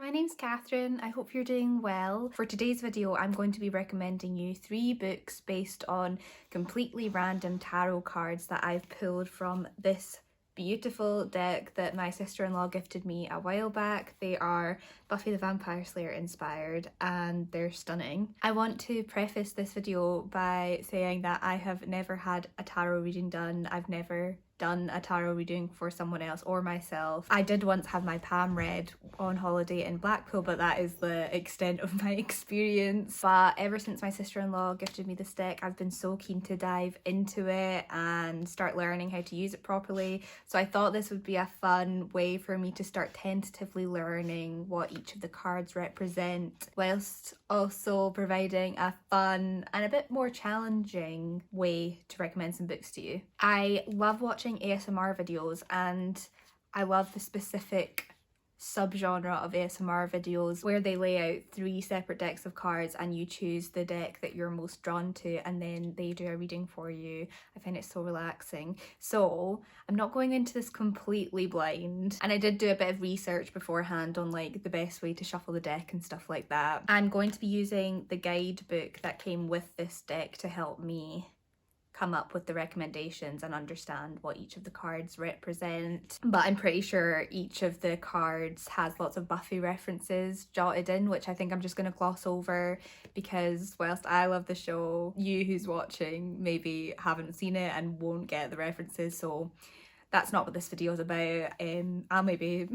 my name's Catherine. I hope you're doing well. For today's video, I'm going to be recommending you 3 books based on completely random tarot cards that I've pulled from this beautiful deck that my sister-in-law gifted me a while back. They are Buffy the Vampire Slayer inspired and they're stunning. I want to preface this video by saying that I have never had a tarot reading done. I've never done a tarot reading for someone else or myself. I did once have my palm read on holiday in Blackpool, but that is the extent of my experience. But ever since my sister-in-law gifted me this deck, I've been so keen to dive into it and start learning how to use it properly. So I thought this would be a fun way for me to start tentatively learning what each of the cards represent, whilst also providing a fun and a bit more challenging way to recommend some books to you. I love watching ASMR videos and I love the specific subgenre of ASMR videos where they lay out 3 separate decks of cards and you choose the deck that you're most drawn to and then they do a reading for you. I find it so relaxing. So I'm not going into this completely blind, and I did do a bit of research beforehand on like the best way to shuffle the deck and stuff like that. I'm going to be using the guidebook that came with this deck to help me come up with the recommendations and understand what each of the cards represent. But I'm pretty sure each of the cards has lots of Buffy references jotted in, which I think I'm just going to gloss over because whilst I love the show, you who's watching maybe haven't seen it and won't get the references, so that's not what this video is about. I'll maybe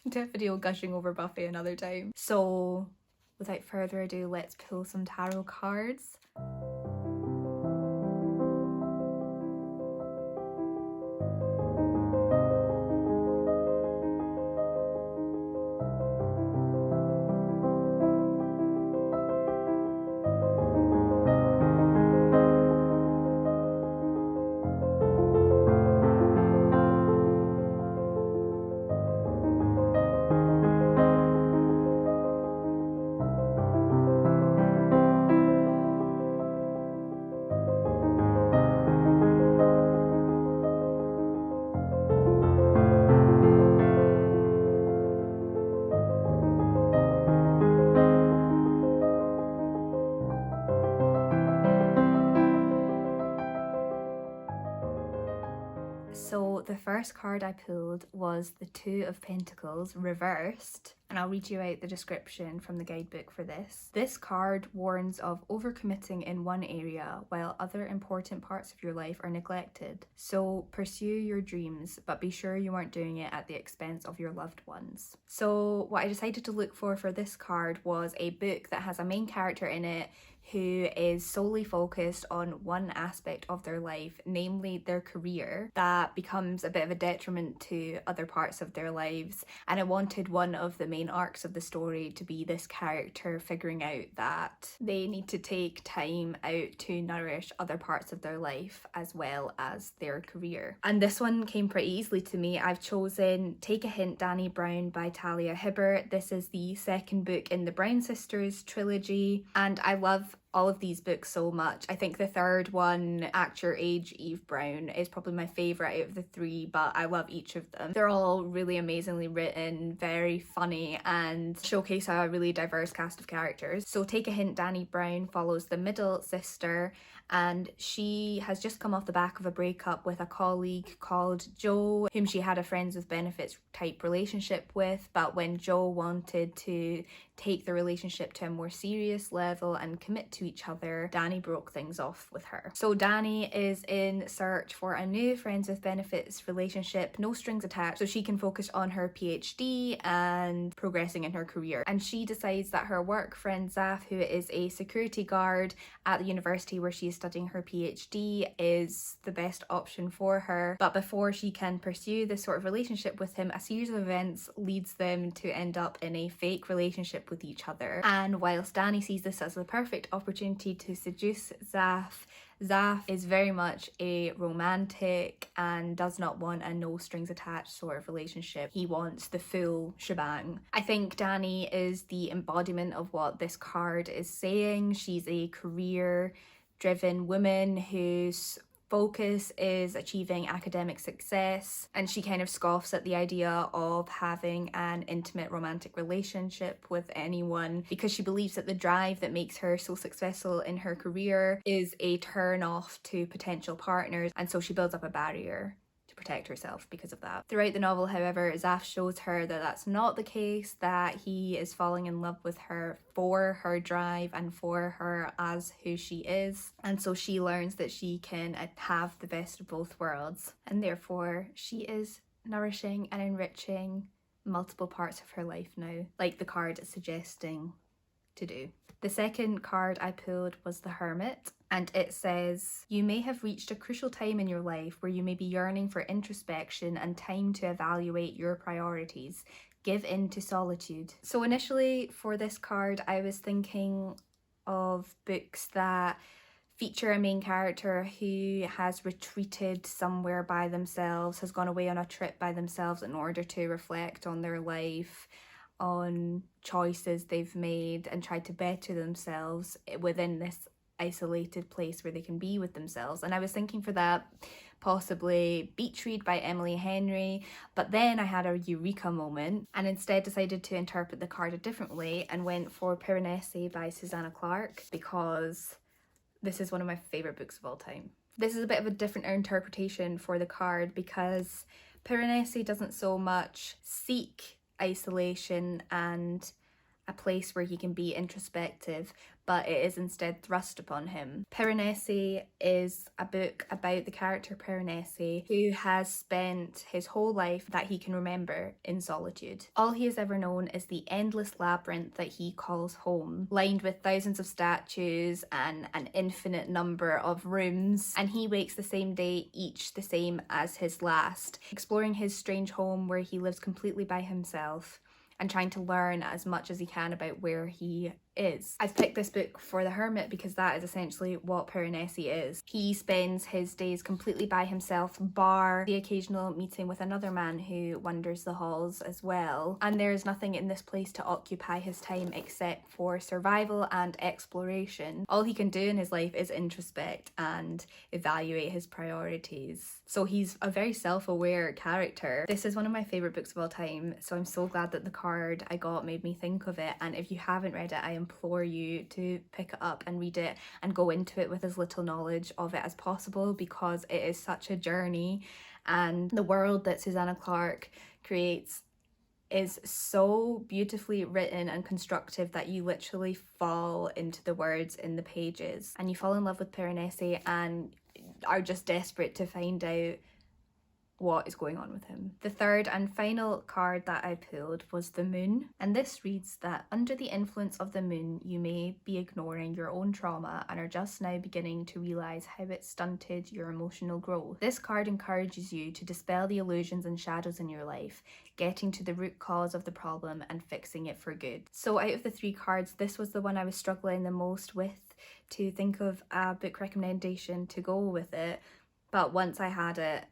do a video gushing over Buffy another time. So without further ado, let's pull some tarot cards. So the first card I pulled was the 2 of Pentacles reversed, and I'll read you out the description from the guidebook for this. This card warns of overcommitting in one area while other important parts of your life are neglected. So pursue your dreams, but be sure you aren't doing it at the expense of your loved ones. So what I decided to look for this card was a book that has a main character in it who is solely focused on one aspect of their life, namely their career, that becomes a bit of a detriment to other parts of their lives. And I wanted one of the main arcs of the story to be this character figuring out that they need to take time out to nourish other parts of their life as well as their career. And this one came pretty easily to me. I've chosen Take a Hint, Dani Brown by Talia Hibbert. This is the second book in the Brown Sisters trilogy, and I love all of these books so much. I think the third one, Act Your Age, Eve Brown, is probably my favourite out of the 3, but I love each of them. They're all really amazingly written, very funny, and showcase a really diverse cast of characters. So Take a Hint, Dani Brown follows the middle sister, and she has just come off the back of a breakup with a colleague called Jo, whom she had a friends with benefits type relationship with. But when Jo wanted to take the relationship to a more serious level and commit to each other, Dani broke things off with her. So Dani is in search for a new friends with benefits relationship, no strings attached, so she can focus on her PhD and progressing in her career. And she decides that her work friend Zaf, who is a security guard at the university where she is studying her PhD, is the best option for her. But before she can pursue this sort of relationship with him, a series of events leads them to end up in a fake relationship with each other. And whilst Dani sees this as the perfect opportunity to seduce Zaf, Zaf is very much a romantic and does not want a no strings attached sort of relationship. He wants the full shebang. I think Dani is the embodiment of what this card is saying. She's a career driven woman who's focus is achieving academic success, and she kind of scoffs at the idea of having an intimate romantic relationship with anyone because she believes that the drive that makes her so successful in her career is a turn off to potential partners, and so she builds up a barrier to protect herself because of that. Throughout the novel, however, Zaf shows her that that's not the case, that he is falling in love with her for her drive and for her as who she is, and so she learns that she can have the best of both worlds, and therefore she is nourishing and enriching multiple parts of her life now, like the card is suggesting to do. The second card I pulled was the Hermit, and it says, you may have reached a crucial time in your life where you may be yearning for introspection and time to evaluate your priorities. Give in to solitude. So initially for this card, I was thinking of books that feature a main character who has retreated somewhere by themselves, has gone away on a trip by themselves in order to reflect on their life, on choices they've made, and tried to better themselves within this isolated place where they can be with themselves. And I was thinking for that possibly Beach Read by Emily Henry, but then I had a eureka moment and instead decided to interpret the card a different way and went for Piranesi by Susanna Clarke, because this is one of my favourite books of all time. This is a bit of a different interpretation for the card because Piranesi doesn't so much seek isolation and a place where he can be introspective, but it is instead thrust upon him. Piranesi is a book about the character Piranesi, who has spent his whole life that he can remember in solitude. All he has ever known is the endless labyrinth that he calls home, lined with thousands of statues and an infinite number of rooms, and he wakes the same day, each the same as his last, exploring his strange home where he lives completely by himself and trying to learn as much as he can about where he is. I've picked this book for the Hermit because that is essentially what Piranesi is. He spends his days completely by himself, bar the occasional meeting with another man who wanders the halls as well. And there is nothing in this place to occupy his time except for survival and exploration. All he can do in his life is introspect and evaluate his priorities. So he's a very self-aware character. This is one of my favourite books of all time, so I'm so glad that the card I got made me think of it. And if you haven't read it, I implore you to pick it up and read it and go into it with as little knowledge of it as possible, because it is such a journey, and the world that Susanna Clarke creates is so beautifully written and constructive that you literally fall into the words in the pages and you fall in love with Piranesi and are just desperate to find out what is going on with him. The third and final card that I pulled was the Moon, and this reads that under the influence of the moon you may be ignoring your own trauma and are just now beginning to realise how it stunted your emotional growth. This card encourages you to dispel the illusions and shadows in your life, getting to the root cause of the problem and fixing it for good. So out of the three cards, this was the one I was struggling the most with to think of a book recommendation to go with it, but once I had it,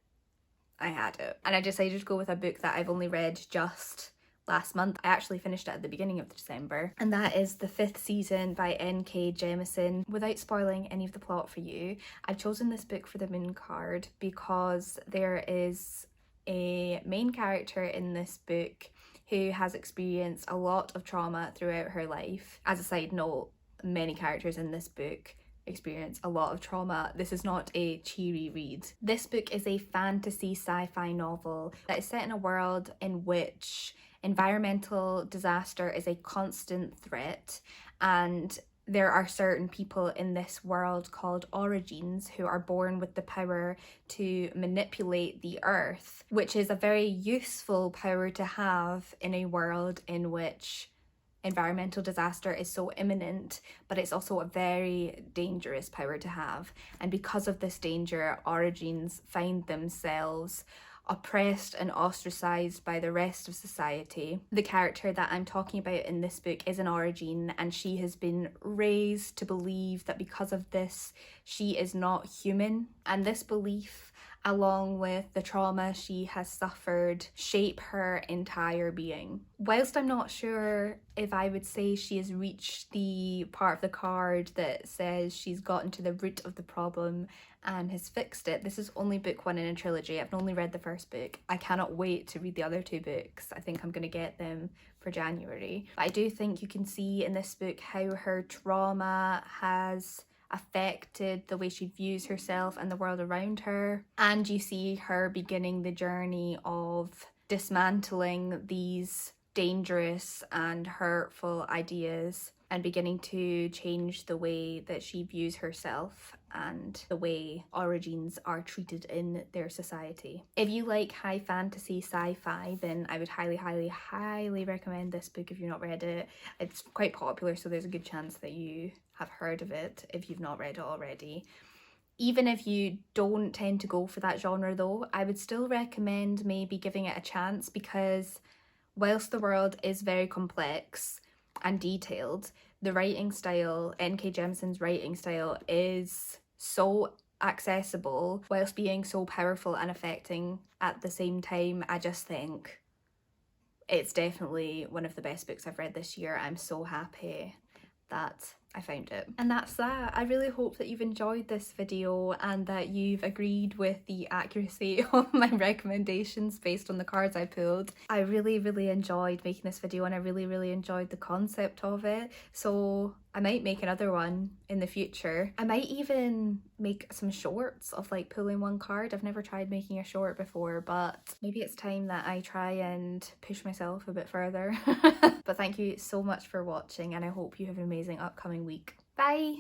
and I decided to go with a book that I've only read just last month. I actually finished it at the beginning of December, and that is The Fifth Season by N.K. Jemisin. Without spoiling any of the plot for you, I've chosen this book for the Moon card because there is a main character in this book who has experienced a lot of trauma throughout her life. As a side note, many characters in this book experience a lot of trauma. This is not a cheery read. This book is a fantasy sci-fi novel that is set in a world in which environmental disaster is a constant threat, and there are certain people in this world called origins who are born with the power to manipulate the earth, which is a very useful power to have in a world in which environmental disaster is so imminent, but it's also a very dangerous power to have. And because of this danger, origins find themselves oppressed and ostracized by the rest of society. The character that I'm talking about in this book is an origin, and she has been raised to believe that because of this, she is not human. And this belief along with the trauma she has suffered, shape her entire being. Whilst I'm not sure if I would say she has reached the part of the card that says she's gotten to the root of the problem and has fixed it, this is only book 1 in a trilogy. I've only read the first book. I cannot wait to read the other 2 books. I think I'm going to get them for January. But I do think you can see in this book how her trauma has affected the way she views herself and the world around her, and you see her beginning the journey of dismantling these dangerous and hurtful ideas and beginning to change the way that she views herself and the way origins are treated in their society. If you like high fantasy sci-fi, then I would highly recommend this book if you've not read it. It's quite popular, so there's a good chance that you have heard of it if you've not read it already. Even if you don't tend to go for that genre though, I would still recommend maybe giving it a chance, because whilst the world is very complex and detailed, the writing style, N.K. Jemisin's writing style, is so accessible whilst being so powerful and affecting at the same time. I just think it's definitely one of the best books I've read this year. I'm so happy that I found it. And that's that. I really hope that you've enjoyed this video and that you've agreed with the accuracy of my recommendations based on the cards I pulled. I really enjoyed making this video, and I really enjoyed the concept of it. So I might make another one in the future. I might even make some shorts of like pulling one card. I've never tried making a short before, but maybe it's time that I try and push myself a bit further. But thank you so much for watching, and I hope you have an amazing upcoming week. Bye!